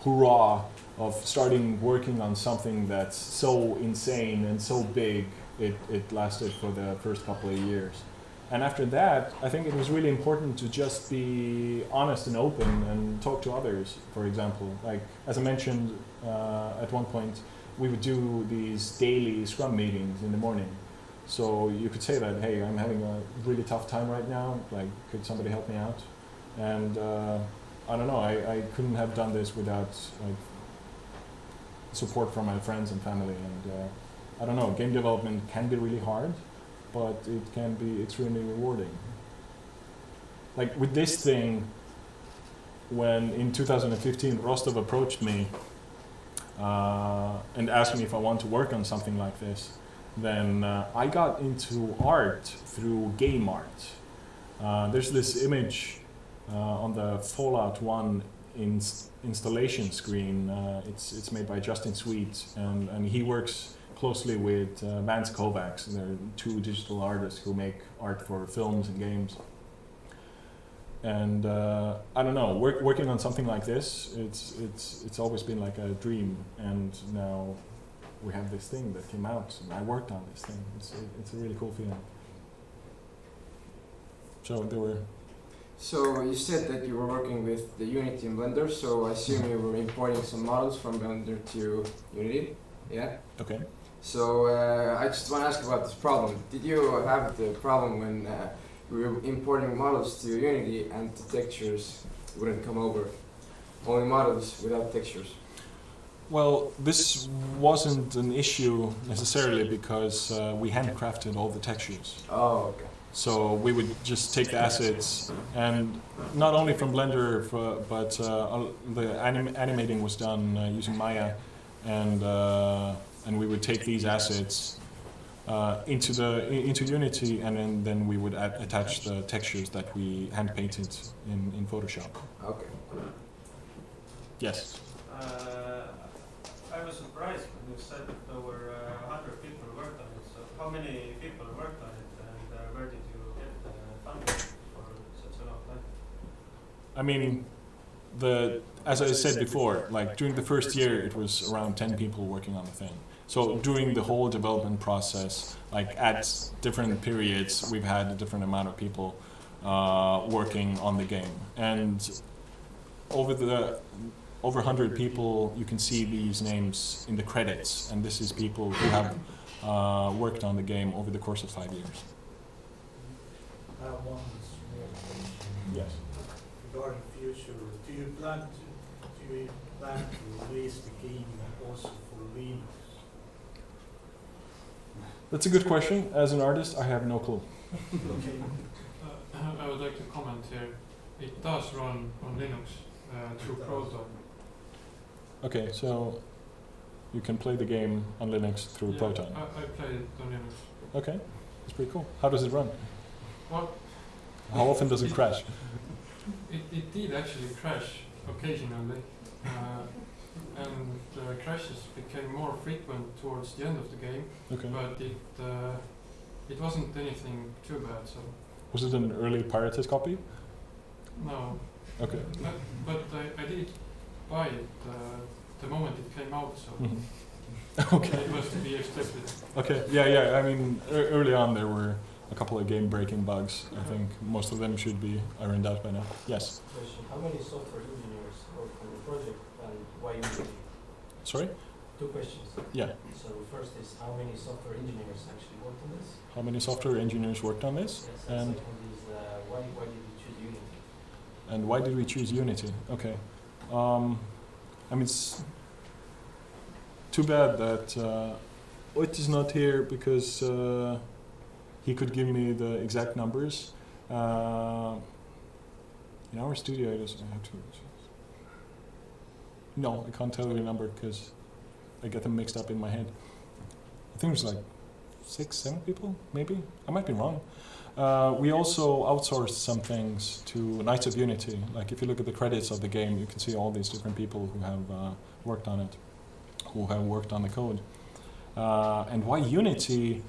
hurrah of starting working on something that's so insane and so big, it lasted for the first couple of years. And after that, I think it was really important to just be honest and open and talk to others, for example. Like, as I mentioned at one point, we would do these daily Scrum meetings in the morning. So you could say that, hey, I'm having a really tough time right now, like, could somebody help me out? And I don't know, I couldn't have done this without like support from my friends and family. And I don't know, game development can be really hard, but it can be extremely rewarding. Like with this thing, when in 2015 Rostov approached me and asked me if I want to work on something like this, then I got into art through game art. There's this image on the Fallout 1 installation screen. It's made by Justin Sweet, and he works closely with Vance Kovacs. They're two digital artists who make art for films and games. And I don't know, working on something like this, it's always been like a dream. And now we have this thing that came out, and I worked on this thing. It's a really cool feeling. So there were. So you said that you were working with the Unity and Blender, so I assume you were importing some models from Blender to Unity, yeah? Okay. So I just want to ask about this problem. Did you have the problem when we were importing models to Unity and the textures wouldn't come over? Only models without textures? Well, this wasn't an issue necessarily because we handcrafted all the textures. Oh, okay. So we would just take the assets, and not only from Blender, but the animating was done using Maya, and we would take these assets into Unity, and then we would attach the textures that we hand painted in Photoshop. Okay. Yes. I was surprised when you said that there were 100 people worked on it. So how many people worked on it, and where did you get the funding for such a long time? I mean, as I said before, like during the first year, it was around 10 people working on the thing. So during the whole development process, like at different periods, we've had a different amount of people working on the game. And over 100 people, you can see these names in the credits, and this is people who have worked on the game over the course of 5 years. I have one small question. Yes. Regarding future, do you plan to release the game also for Linux? That's a good question. As an artist, I have no clue. Okay. I would like to comment here. It does run on Linux through Proton. Okay, so you can play the game on Linux through Proton. I played it on Linux. Okay, that's pretty cool. How does it run? Well, How often does it crash? It did actually crash occasionally, and crashes became more frequent towards the end of the game. Okay. But it wasn't anything too bad. So Was it an early pirated copy? no. Okay. But I did buy it the moment it came out. So Okay. it was to be expected. Okay. Yeah. I mean, early on there were a couple of game-breaking bugs. I think most of them should be ironed out by now. Yes. Question. How many software engineers work on the project, and why Unity? Sorry? 2 questions. Yeah. So first is, how many software engineers actually worked on this? How many software engineers worked on this? Yes, And second is, why did you choose Unity? And why did we choose Unity? Okay. I mean, too bad that Ott is not here because he could give me the exact numbers. In our studio, I have to. No, I can't tell you the number because I get them mixed up in my head. I think it was like 6, 7 people, maybe. I might be wrong. We also outsourced some things to Knights of Unity. Like if you look at the credits of the game, you can see all these different people who have worked on it, who have worked on the code. And why Unity?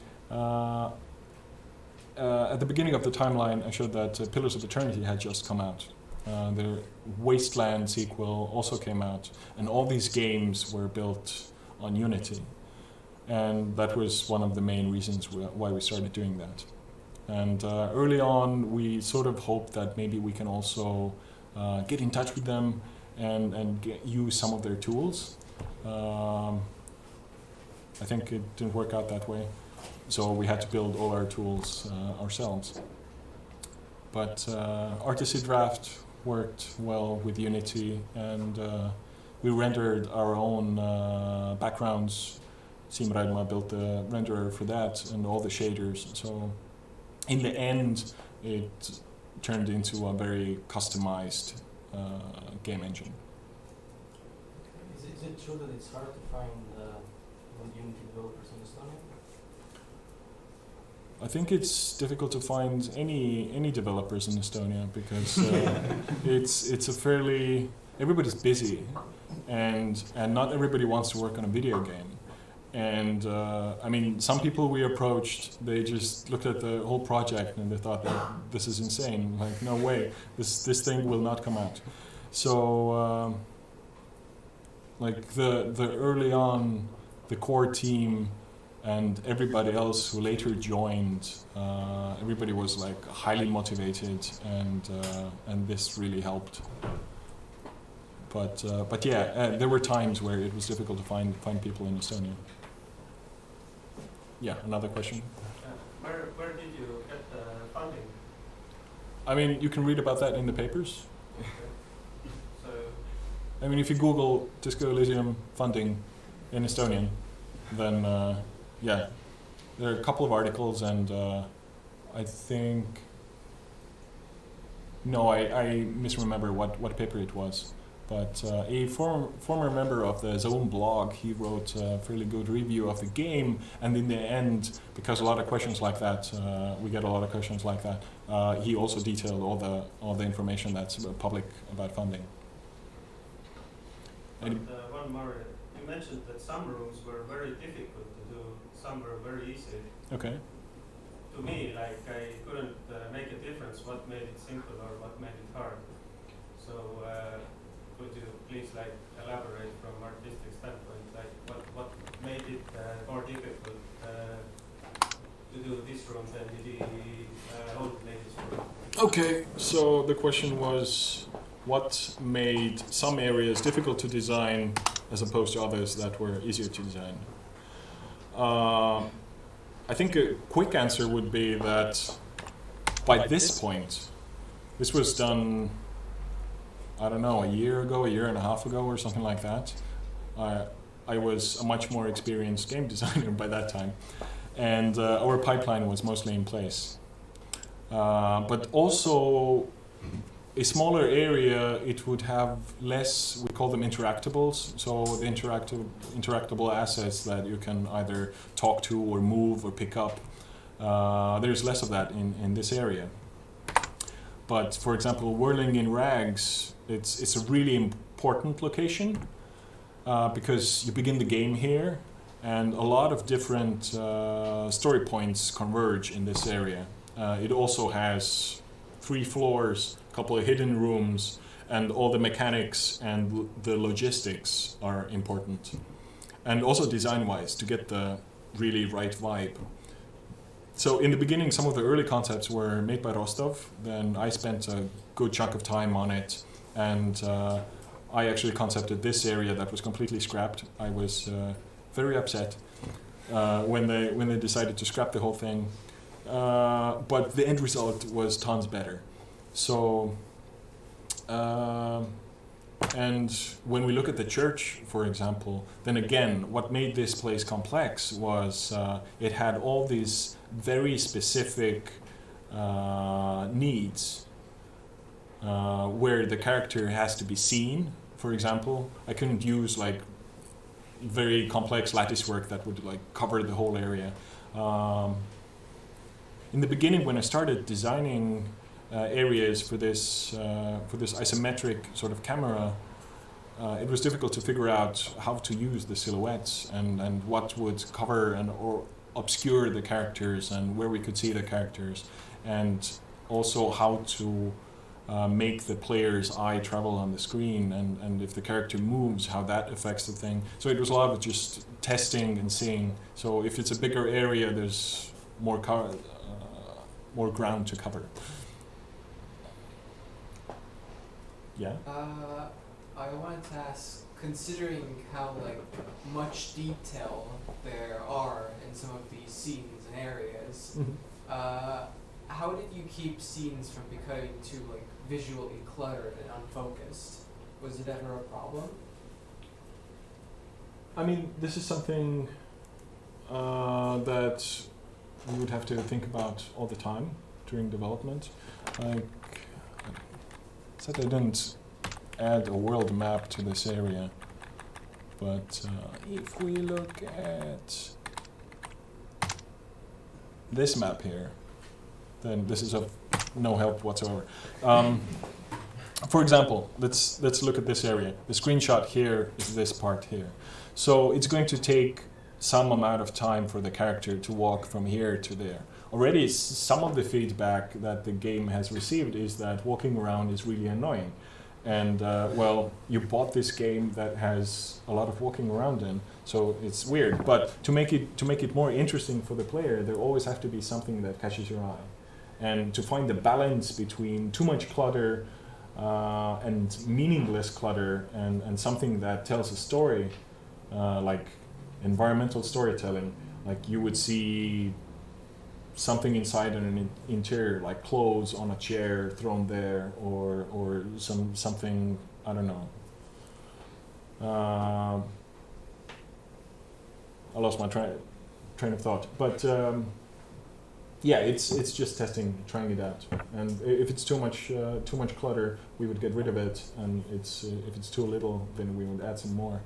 At the beginning of the timeline, I showed that Pillars of Eternity had just come out. The Wasteland sequel also came out, and all these games were built on Unity. And that was one of the main reasons why we started doing that. And early on, we sort of hoped that maybe we can also get in touch with them and use some of their tools. I think it didn't work out that way. So we had to build all our tools ourselves. But Artisy Draft worked well with Unity, and we rendered our own backgrounds. Simraima built the renderer for that and all the shaders. So in the end, it turned into a very customized game engine. Is it true that it's hard to find Unity developers in Estonia? I think it's difficult to find any developers in Estonia because it's a fairly, everybody's busy, and not everybody wants to work on a video game. And I mean, some people we approached, they just looked at the whole project and they thought, this is insane. Like, no way, this thing will not come out. So, like the early on, the core team and everybody else who later joined, everybody was like highly motivated, and this really helped. But yeah, there were times where it was difficult to find people in Estonia. Yeah, another question. Where did you get the funding? I mean, you can read about that in the papers. So, I mean, if you Google Disco Elysium funding in Estonian, then yeah, there are a couple of articles, and I think, no, I misremember what paper it was. But a former member of the Zone blog, he wrote a fairly good review of the game, and in the end, because a lot of questions like that, we get a lot of questions like that, he also detailed all the information that's public about funding. and one more, you mentioned that some rooms were very difficult to do, some were very easy. Okay. To me, like, I couldn't make a difference what made it simple or what made it hard. So, could you please like elaborate from artistic standpoint, like what made it more difficult to do this room than the old ladies room? Okay, so the question was, what made some areas difficult to design as opposed to others that were easier to design? I think a quick answer would be that by this point, this was done, I don't know, a year and a half ago or something like that. I was a much more experienced game designer by that time, and our pipeline was mostly in place. But also, a smaller area, it would have less, we call them interactables, so the interactable assets that you can either talk to or move or pick up. There's less of that in this area. But for example, Whirling in Rags, it's a really important location because you begin the game here, and a lot of different story points converge in this area. It also has 3 floors, a couple of hidden rooms, and all the mechanics and the logistics are important. And also design-wise, to get the really right vibe. So in the beginning, some of the early concepts were made by Rostov. Then I spent a good chunk of time on it, and I actually concepted this area that was completely scrapped. I was very upset when they decided to scrap the whole thing. But the end result was tons better. So And when we look at the church, for example, then again, what made this place complex was it had all these very specific needs where the character has to be seen. For example, I couldn't use like very complex lattice work that would like cover the whole area. In the beginning, when I started designing areas for this isometric sort of camera, it was difficult to figure out how to use the silhouettes and what would cover and or obscure the characters and where we could see the characters, and also how to make the player's eye travel on the screen, and if the character moves, how that affects the thing. So it was a lot of just testing and seeing. So if it's a bigger area, there's more ground to cover. Yeah? I wanted to ask, considering how like much detail there are in some of these scenes and areas, how did you keep scenes from becoming too like visually cluttered and unfocused? Was it ever a problem? I mean, this is something that we would have to think about all the time during development. Like, I said I didn't add a world map to this area, but if we look at this map here, then this is of no help whatsoever. For example, let's look at this area. The screenshot here is this part here. So it's going to take some amount of time for the character to walk from here to there. Already some of the feedback that the game has received is that walking around is really annoying. And well, you bought this game that has a lot of walking around in, so it's weird. But to make it more interesting for the player, there always have to be something that catches your eye. And to find the balance between too much clutter and meaningless clutter and something that tells a story, like environmental storytelling, like you would see something inside an interior, like clothes on a chair thrown there, or something, I don't know. I lost my train of thought, but yeah, it's just testing, trying it out. And if it's too much clutter, we would get rid of it, and if it's too little, then we would add some more.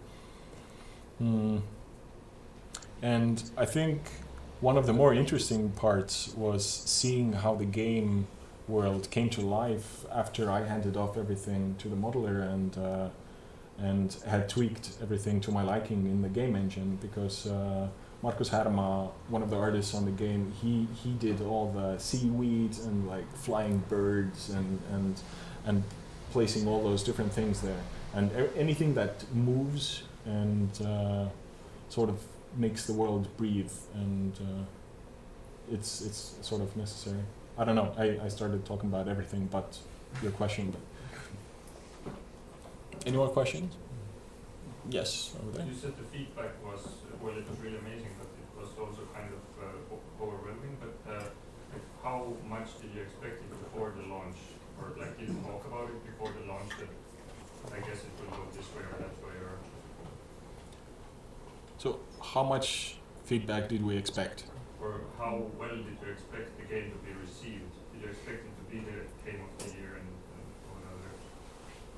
And I think one of the more interesting parts was seeing how the game world came to life after I handed off everything to the modeler and had tweaked everything to my liking in the game engine, because Markus Härma, one of the artists on the game, he did all the seaweed and like flying birds and placing all those different things there, and anything that moves and sort of makes the world breathe, and it's sort of necessary. I don't know, I started talking about everything but your question. But any more questions? Yes, over there. You said the feedback was, well, it was really amazing, but it was also kind of overwhelming. But like, how much did you expect it before the launch? Or like, did you talk about it before the launch that I guess it will go this way or that way? Or So how much feedback did we expect? Or how well did you expect the game to be received? Did you expect it to be the game of the year and all other?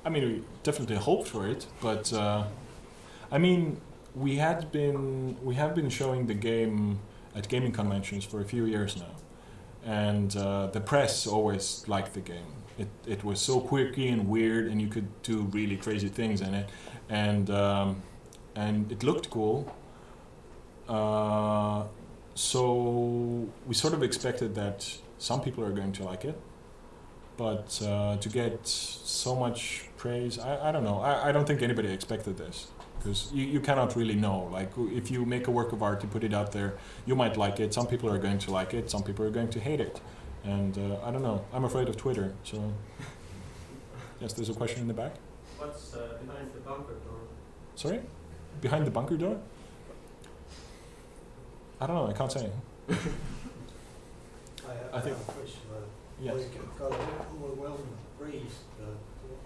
I mean, we definitely hoped for it, but I mean, we have been showing the game at gaming conventions for a few years now, and the press always liked the game. It was so quirky and weird, and you could do really crazy things in it, and it looked cool. So we sort of expected that some people are going to like it, but to get so much praise, I don't know. I don't think anybody expected this, because you cannot really know. Like, if you make a work of art, you put it out there, you might like it. Some people are going to like it, some people are going to hate it. And I don't know. I'm afraid of Twitter, so... Yes, there's a question in the back. What's behind the bunker door? Sorry? Behind the bunker door? I don't know, I can't say. I I think- have a question. Yes. Like, got overwhelming praise.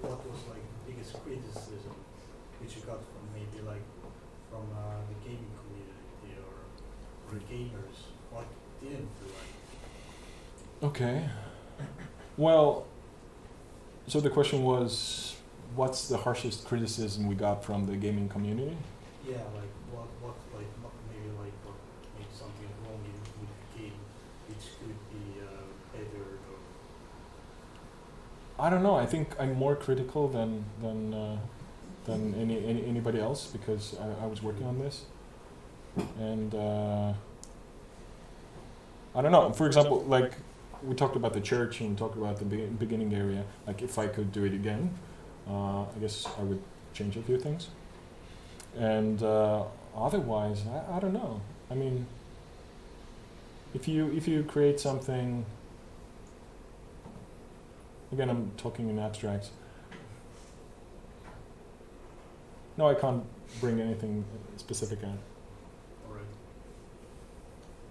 What was like the biggest criticism which you got from maybe like from the gaming community or gamers? What didn't you like? Okay. Well, so the question was, what's the harshest criticism we got from the gaming community? Yeah, like what like maybe like what made something wrong with the game, which could be better or. I don't know. I think I'm more critical than anybody else because I was working on this, and I don't know. For example, like we talked about the church and talked about the beginning area. Like if I could do it again, I guess I would change a few things. And otherwise, I don't know. I mean, if you create something. Again, I'm talking in abstracts. No, I can't bring anything specific out. Alright.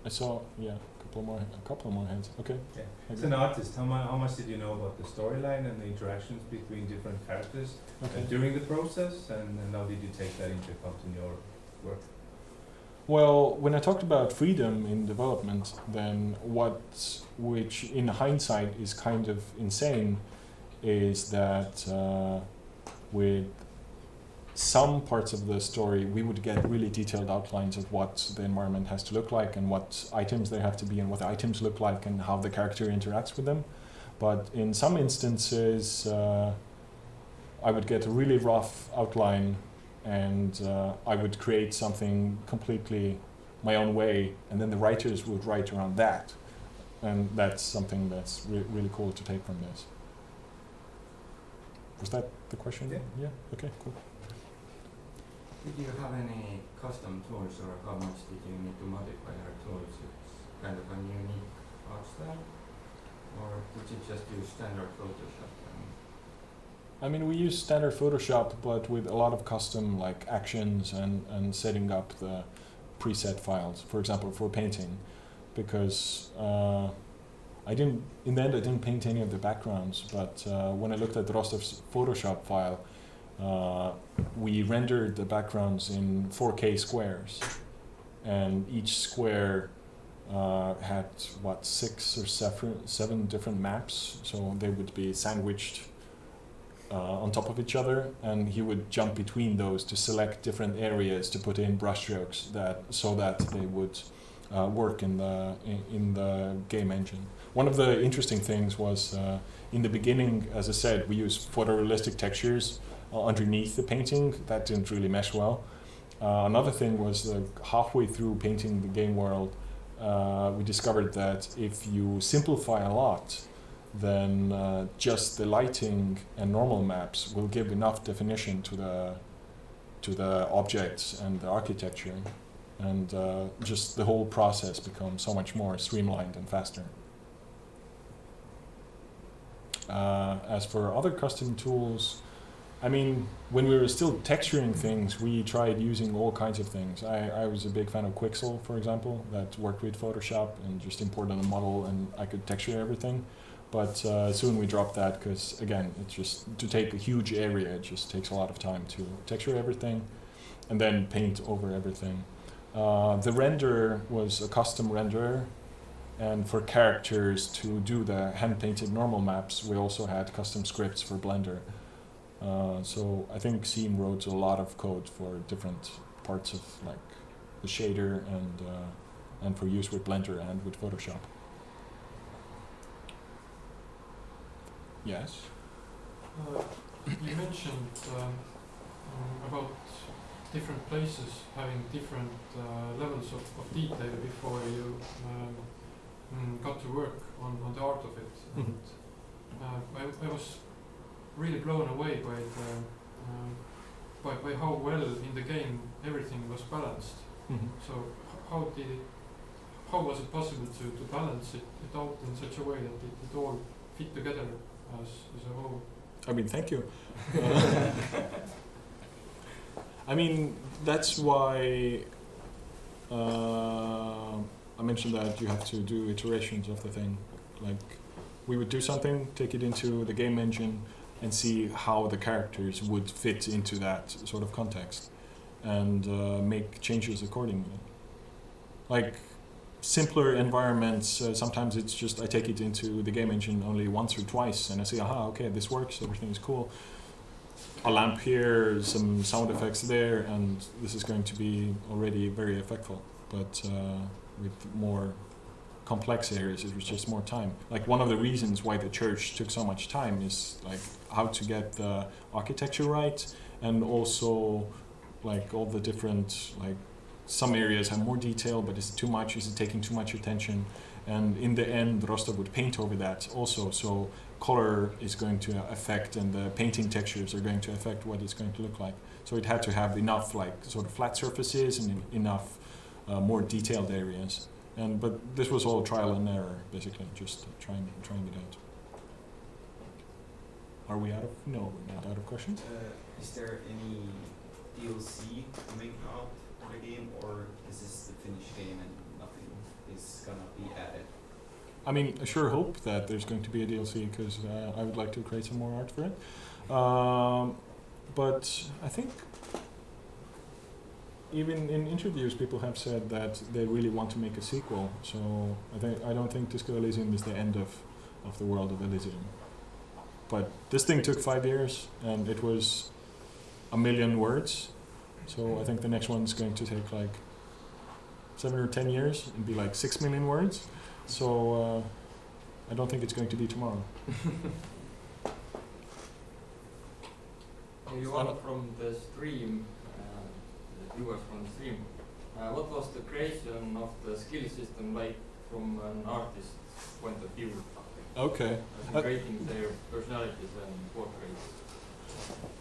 I saw, yeah, a couple more hands. Okay. Yeah. Okay. As an artist, how much did you know about the storyline and the interactions between different characters Okay. during the process, and how did you take that into account in your work? Well, when I talked about freedom in development, then which in hindsight is kind of insane, is that with some parts of the story, we would get really detailed outlines of what the environment has to look like and what items they have to be and what the items look like and how the character interacts with them. But in some instances, I would get a really rough outline and I would create something completely my own way, and then the writers would write around that. And that's something that's really cool to take from this. Was that the question? Yeah. Yeah? Okay, cool. Did you have any custom tools, or how much did you need to modify your tools? It's kind of a unique art style, or did you just use standard Photoshop? I mean, we use standard Photoshop, but with a lot of custom like actions and setting up the preset files, for example, for painting, because in the end I didn't paint any of the backgrounds, but when I looked at Rostov's Photoshop file, we rendered the backgrounds in 4K squares, and each square had 6 or 7 different maps, so they would be sandwiched on top of each other, and he would jump between those to select different areas to put in brushstrokes so that they would work in the game engine. One of the interesting things was in the beginning, as I said, we used photorealistic textures underneath the painting. That didn't really mesh well. Another thing was halfway through painting the game world, we discovered that if you simplify a lot, then just the lighting and normal maps will give enough definition to the objects and the architecture, and just the whole process becomes so much more streamlined and faster. As for other custom tools, I mean, when we were still texturing things, we tried using all kinds of things. I was a big fan of Quixel, for example, that worked with Photoshop and just imported a model and I could texture everything. But soon we dropped that because, again, it's just to take a huge area, it just takes a lot of time to texture everything and then paint over everything. The renderer was a custom renderer, and for characters to do the hand-painted normal maps, we also had custom scripts for Blender. So I think Seam wrote a lot of code for different parts of like the shader and for use with Blender and with Photoshop. Yes. You mentioned about different places having different levels of detail before you got to work on the art of it. And I was really blown away by how well in the game everything was balanced. So how was it possible to balance it out in such a way that it all fit together as a whole? I mean, thank you. I mean, that's why I mentioned that you have to do iterations of the thing. Like, we would do something, take it into the game engine, and see how the characters would fit into that sort of context, and make changes accordingly. Like simpler environments, sometimes it's just I take it into the game engine only once or twice, and I say, aha, okay, this works, everything is cool. A lamp here, some sound effects there, and this is going to be already very effectful. But with more complex areas, it was just more time. Like one of the reasons why the church took so much time is like how to get the architecture right, and also like all the different, like some areas have more detail, but is it too much? Is it taking too much attention? And in the end, Rostov would paint over that also. So color is going to affect, and the painting textures are going to affect what it's going to look like. So it had to have enough like sort of flat surfaces and enough more detailed areas. But this was all trial and error, basically, just trying it out. Are we out of? No, we're not out of questions. Is there any DLC coming out for the game, or this is the finished game and nothing is gonna be added? I mean, I sure hope that there's going to be a DLC, because I would like to create some more art for it. But I think even in interviews, people have said that they really want to make a sequel. So I don't think Disco Elysium is the end of the world of Elysium. But this thing took 5 years, and it was 1 million words. So I think the next one's going to take like 7 or 10 years and be like 6 million words. So I don't think it's going to be tomorrow. You are from the stream, the viewers from the stream. What was the creation of the skill system like from an artist's point of view? Okay. Creating their personalities and portraits.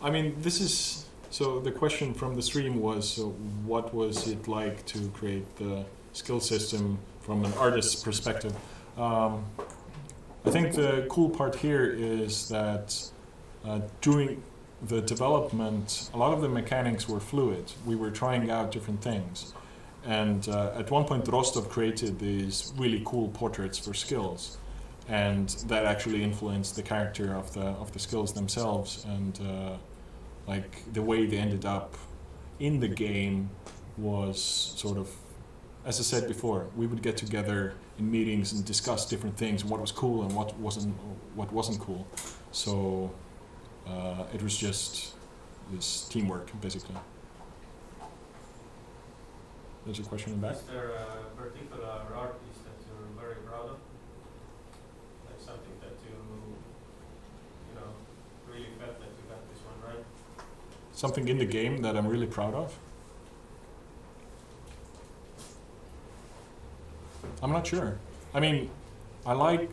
I mean, this is... So the question from the stream was, what was it like to create the skill system from an artist's perspective? I think the cool part here is that during the development, a lot of the mechanics were fluid. We were trying out different things. And at one point, Rostov created these really cool portraits for skills. And that actually influenced the character of the skills themselves. And like the way they ended up in the game was sort of, as I said before, we would get together in meetings and discuss different things, what was cool and what wasn't cool. So it was just this teamwork, basically. There's a question in the back. Is there a particular artist that you're very proud of? Like something that you know, really felt that you got this one right? Something in the game that I'm really proud of? I'm not sure. I mean, I like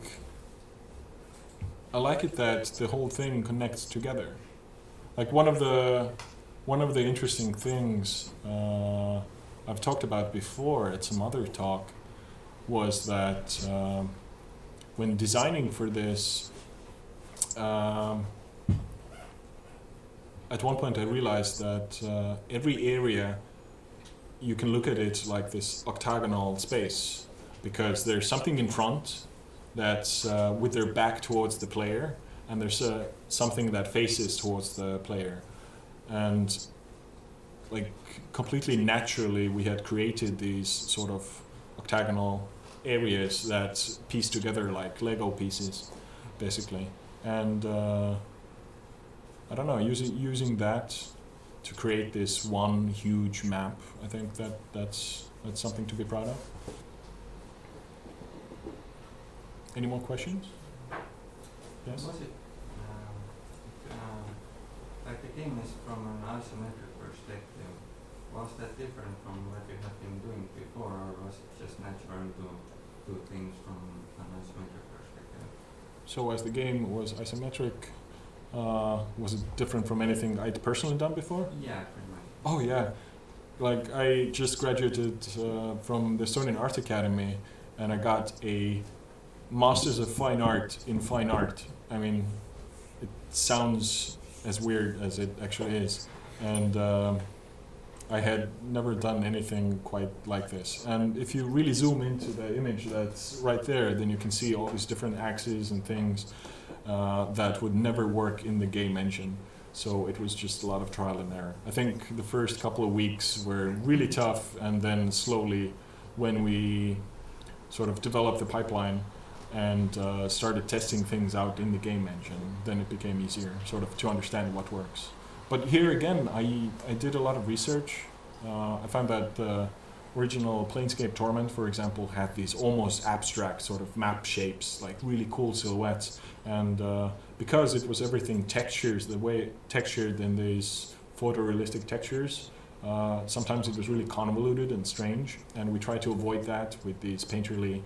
it that the whole thing connects together. Like one of the interesting things I've talked about before at some other talk was that when designing for this, at one point I realized that every area, you can look at it like this octagonal space, because there's something in front that's with their back towards the player, and there's something that faces towards the player. And like completely naturally, we had created these sort of octagonal areas that piece together like Lego pieces, basically. And I don't know, using that to create this one huge map, I think that's something to be proud of. Any more questions? Yes? Was it, like the game is from an isometric perspective, was that different from what you have been doing before, or was it just natural to do things from an isometric perspective? So as the game was isometric, was it different from anything I'd personally done before? Yeah, pretty much. Oh yeah, like I just graduated from the Estonian Art Academy, and I got a Masters of Fine Art in Fine Art. I mean, it sounds as weird as it actually is. And I had never done anything quite like this. And if you really zoom into the image that's right there, then you can see all these different axes and things that would never work in the game engine. So it was just a lot of trial and error. I think the first couple of weeks were really tough, and then slowly, when we sort of developed the pipeline and started testing things out in the game engine, then it became easier sort of to understand what works. But here again, I did a lot of research. I found that the original Planescape Torment, for example, had these almost abstract sort of map shapes, like really cool silhouettes. And because it was everything textures, the way textured in these photorealistic textures, sometimes it was really convoluted and strange. And we tried to avoid that with these painterly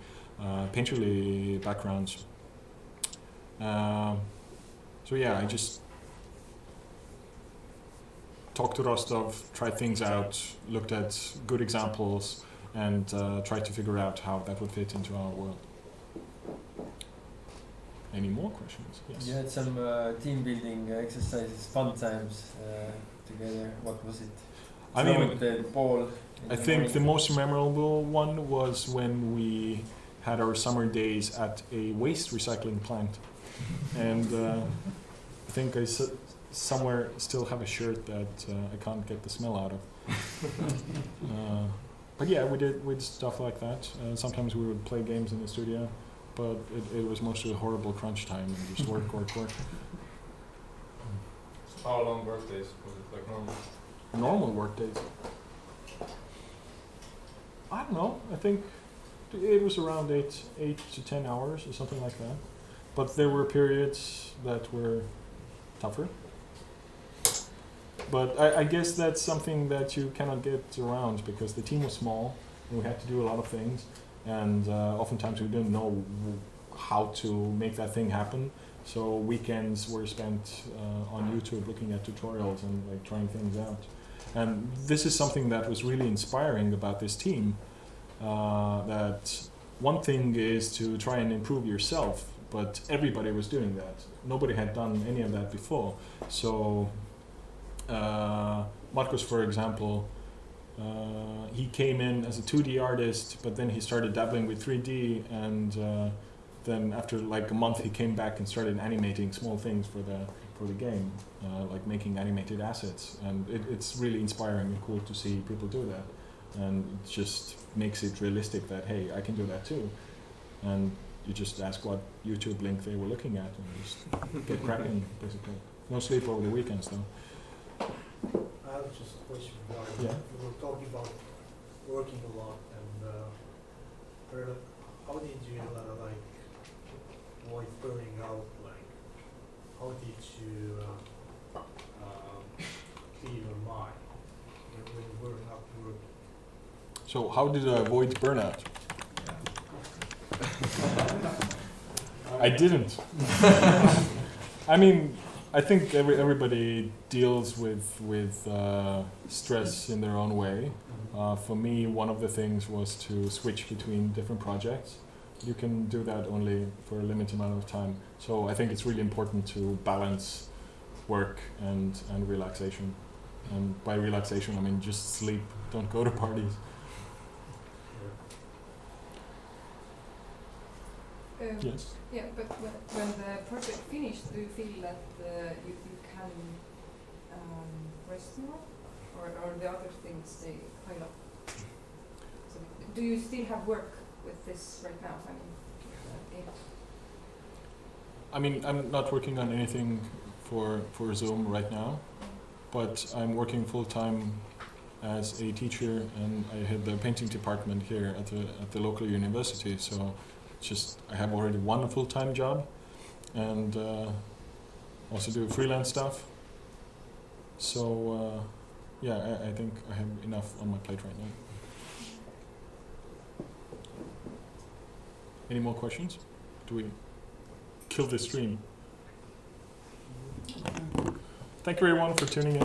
backgrounds. So yeah, I just talked to Rostov, tried things out, looked at good examples, and tried to figure out how that would fit into our world. Any more questions? Yes. You had some team building exercises, fun times together. What was it? I mean, the ball. I think the most memorable one was when we had our summer days at a waste recycling plant, and I think somewhere still have a shirt that I can't get the smell out of. But yeah, we did stuff like that. Sometimes we would play games in the studio, but it was mostly a horrible crunch time and just work. How long work days? Was it like normal? Normal work days? I don't know. I think it was around 8 to 10 hours or something like that. But there were periods that were tougher. But I guess that's something that you cannot get around because the team was small and we had to do a lot of things, and oftentimes we didn't know how to make that thing happen. So weekends were spent on YouTube looking at tutorials and like trying things out. And this is something that was really inspiring about this team. That one thing is to try and improve yourself, but everybody was doing that. Nobody had done any of that before. So Marcos, for example, he came in as a 2D artist, but then he started dabbling with 3D, and then after like a month he came back and started animating small things for the game, like making animated assets, and it's really inspiring and cool to see people do that, and it just makes it realistic that hey, I can do that too. And you just ask what YouTube link they were looking at and just get cracking, basically. No sleep over the weekends though. I have just a question regarding we were talking about working a lot, and how did you like avoid burning out? Like, how did you clear your mind when you were not working? So how did I avoid burnout? I didn't. I mean, I think everybody deals with stress in their own way. For me, one of the things was to switch between different projects. You can do that only for a limited amount of time. So I think it's really important to balance work and relaxation. And by relaxation, I mean just sleep, don't go to parties. Yes? Yeah, but when the project finished, do you feel that you can rest more? Or the other things, they pile up? So do you still have work with this right now? I mean, I'm not working on anything for Zoom right now, but I'm working full-time as a teacher, and I head the painting department here at the local university, so just I have already one full-time job, and also do freelance stuff. So yeah, I think I have enough on my plate right now. Any more questions? Do we kill this stream? Thank you everyone for tuning in.